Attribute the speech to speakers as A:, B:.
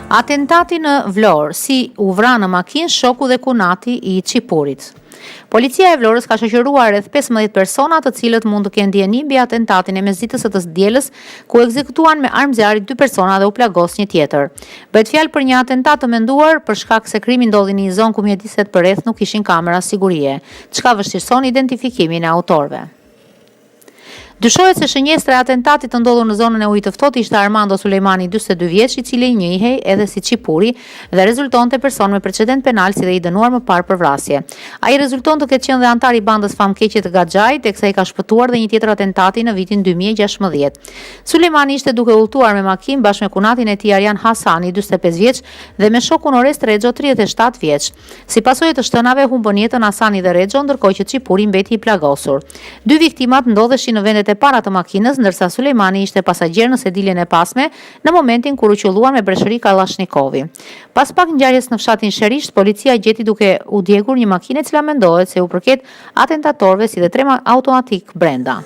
A: Atentati në Vlorë, si u vranë në makinë shoku dhe kunati i Çipurit. Policia e Vlorës ka shoqëruar rreth 15 persona të cilët mund të kenë dieni mbi atentatin e mesditës së dielës, ku ekzekutuan me armë zjarri 2 persona dhe u plagos një tjetër. Bëhet fjalë për një atentat të menduar për shkak se krimi ndodhi në një zonë ku mjediset përreth nuk kishin kamera sigurie, çka vështirëson identifikimin e autorëve. Dyshohet se shënjestra e atentatit të ndodhur në zonën e ujit të ftohtë ishte Armando Sulejmani, 42 vjeç, i cili njihej edhe si Çipuri dhe rezultonte person me precedent penal si dhe i dënuar më parë për vrasje. Ai rezulton të ketë qenë dhe antar i bandës famkeqe të Gaxhait, teksa i ka shpëtuar dhe një tjetër atentati në vitin 2016. Sulejmani ishte duke udhëtuar me makinë bashkë me kunatin e tij Arjan Hasani, 45 vjeç, dhe me shokun Orest Rexho, 37 vjeç. Si pasojë të shtënave humbën jetën Hasani dhe Rexho, ndërkohë që Çipuri mbeti i plagosur. 2 viktimat ndodheshin në vendet e para të makinës, ndërsa Sulejmani ishte pasagjer në sediljen e pasme në momentin kur u qelluan me breshëri Kallashnikovi. Pas pak ngjarjes në fshatin Sherisht, policia gjeti duke u djegur një makinë e cila mendohet se u përket atentatorëve si dhe trema automatik brenda.